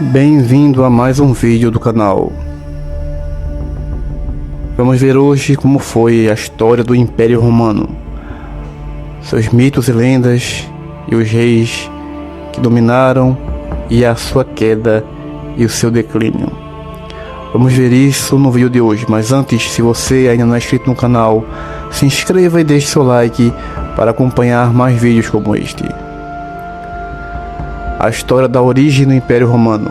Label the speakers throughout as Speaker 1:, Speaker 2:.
Speaker 1: Bem-vindo a mais um vídeo do canal. Vamos ver hoje como foi a história do Império Romano, seus mitos e lendas e os reis que dominaram e a sua queda e o seu declínio. Vamos ver isso no vídeo de hoje, mas antes, se você ainda não é inscrito no canal, se inscreva e deixe seu like para acompanhar mais vídeos como este. A história da origem do Império Romano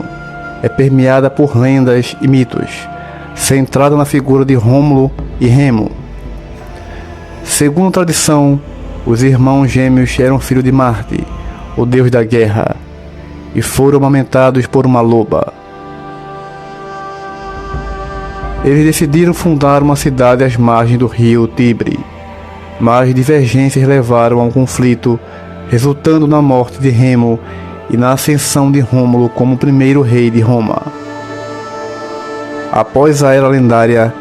Speaker 1: é permeada por lendas e mitos, centrada na figura de Rômulo e Remo. Segundo a tradição, os irmãos gêmeos eram filhos de Marte, o deus da guerra, e foram amamentados por uma loba. Eles decidiram fundar uma cidade às margens do rio Tibre, mas divergências levaram a um conflito, resultando na morte de Remo e na ascensão de Rômulo como primeiro rei de Roma. Após a Era Lendária,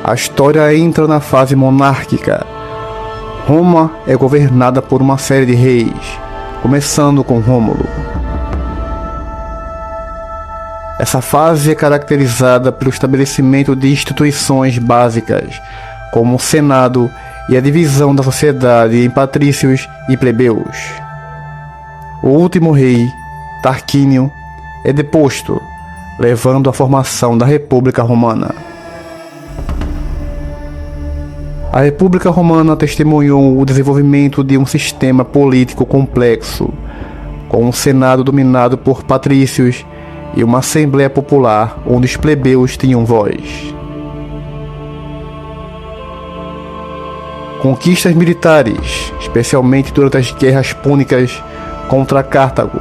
Speaker 1: a história entra na fase monárquica. Roma é governada por uma série de reis, começando com Rômulo. Essa fase é caracterizada pelo estabelecimento de instituições básicas, como o Senado e a divisão da sociedade em patrícios e plebeus. O último rei, Tarquínio, é deposto, levando à formação da República Romana. A República Romana testemunhou o desenvolvimento de um sistema político complexo, com um Senado dominado por patrícios e uma Assembleia Popular onde os plebeus tinham voz. Conquistas militares, especialmente durante as guerras púnicas contra Cartago,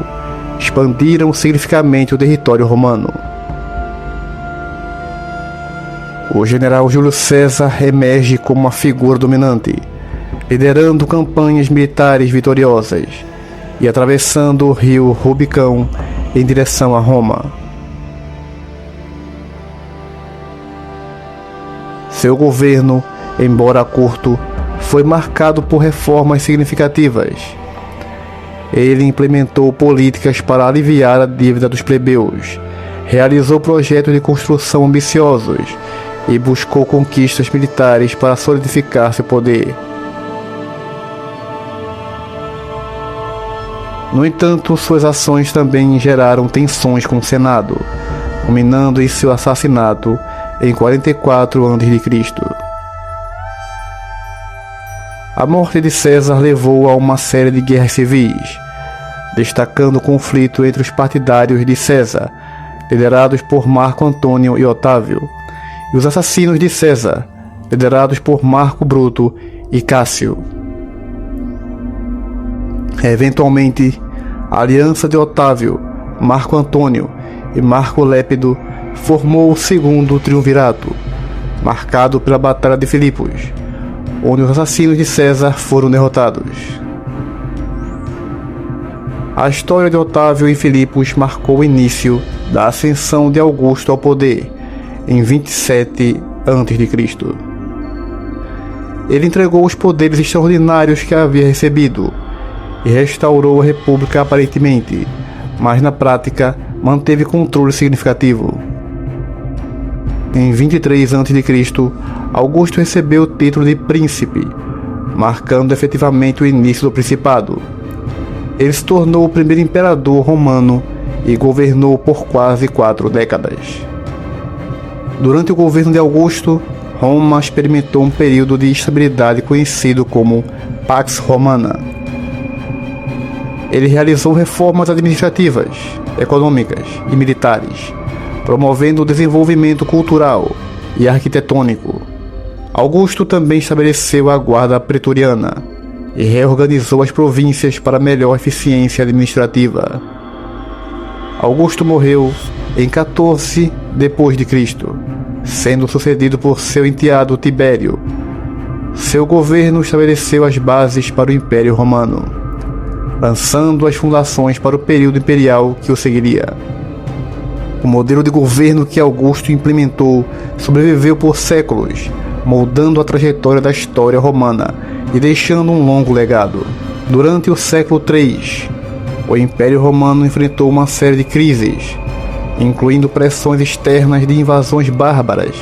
Speaker 1: expandiram significativamente o território romano. O general Júlio César emerge como uma figura dominante, liderando campanhas militares vitoriosas e atravessando o rio Rubicão em direção a Roma. Seu governo, embora curto, foi marcado por reformas significativas. Ele implementou políticas para aliviar a dívida dos plebeus, realizou projetos de construção ambiciosos e buscou conquistas militares para solidificar seu poder. No entanto, suas ações também geraram tensões com o Senado, culminando em seu assassinato em 44 a.C. A morte de César levou a uma série de guerras civis, destacando o conflito entre os partidários de César, liderados por Marco Antônio e Otávio, e os assassinos de César, liderados por Marco Bruto e Cássio. Eventualmente, a aliança de Otávio, Marco Antônio e Marco Lépido formou o segundo triunvirato, marcado pela Batalha de Filipos, onde os assassinos de César foram derrotados. A história de Otávio e Filipos marcou o início da ascensão de Augusto ao poder, em 27 a.C. Ele entregou os poderes extraordinários que havia recebido e restaurou a república aparentemente, mas na prática manteve controle significativo. Em 23 a.C., Augusto recebeu o título de príncipe, marcando efetivamente o início do principado. Ele se tornou o primeiro imperador romano e governou por quase 4 décadas. Durante o governo de Augusto, Roma experimentou um período de estabilidade conhecido como Pax Romana. Ele realizou reformas administrativas, econômicas e militares, promovendo o desenvolvimento cultural e arquitetônico. Augusto também estabeleceu a guarda pretoriana e reorganizou as províncias para melhor eficiência administrativa. Augusto morreu em 14 d.C., sendo sucedido por seu enteado Tibério. Seu governo estabeleceu as bases para o Império Romano, lançando as fundações para o período imperial que o seguiria. O modelo de governo que Augusto implementou sobreviveu por séculos, moldando a trajetória da história romana e deixando um longo legado. Durante o século III, o Império Romano enfrentou uma série de crises, incluindo pressões externas de invasões bárbaras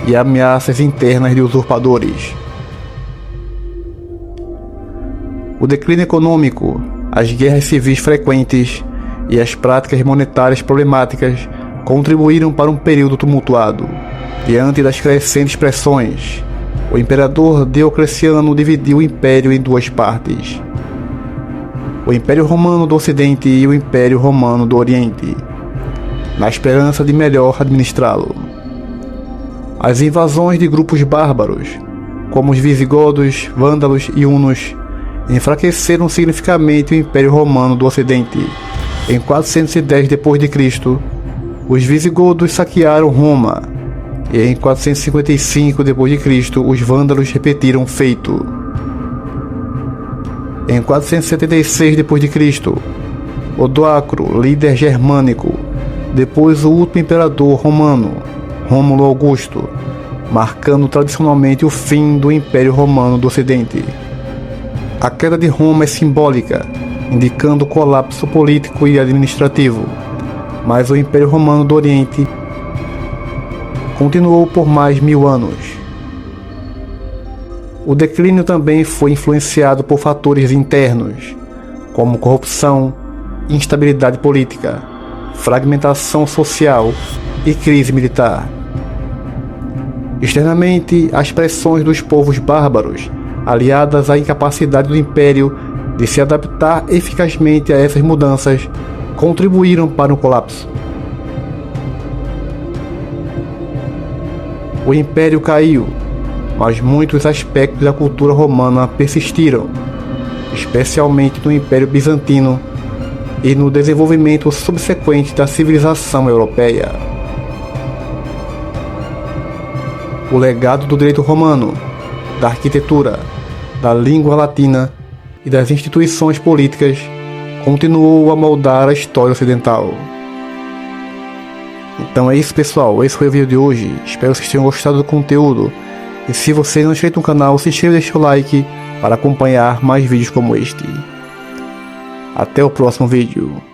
Speaker 1: e ameaças internas de usurpadores. O declínio econômico, as guerras civis frequentes e as práticas monetárias problemáticas contribuíram para um período tumultuado. Diante das crescentes pressões, o imperador Diocleciano dividiu o império em duas partes: o Império Romano do Ocidente e o Império Romano do Oriente, na esperança de melhor administrá-lo. As invasões de grupos bárbaros, como os visigodos, vândalos e hunos, enfraqueceram significativamente o Império Romano do Ocidente. Em 410 d.C., os visigodos saquearam Roma, e em 455 d.C., os vândalos repetiram o feito. Em 476 d.C., Odoacro, líder germânico, depois o último imperador romano, Rômulo Augusto, marcando tradicionalmente o fim do Império Romano do Ocidente. A queda de Roma é simbólica, indicando o colapso político e administrativo, mas o Império Romano do Oriente continuou por mais 1000 anos. O declínio também foi influenciado por fatores internos, como corrupção, instabilidade política, fragmentação social e crise militar. Externamente, as pressões dos povos bárbaros, aliadas à incapacidade do Império de se adaptar eficazmente a essas mudanças, contribuíram para o colapso. O Império caiu, mas muitos aspectos da cultura romana persistiram, especialmente no Império Bizantino e no desenvolvimento subsequente da civilização europeia. O legado do direito romano, da arquitetura, da língua latina e das instituições políticas continuou a moldar a história ocidental. Então é isso, pessoal, esse foi o vídeo de hoje, espero que vocês tenham gostado do conteúdo, e se você não é inscrito no canal, se inscreva e deixe o like para acompanhar mais vídeos como este. Até o próximo vídeo.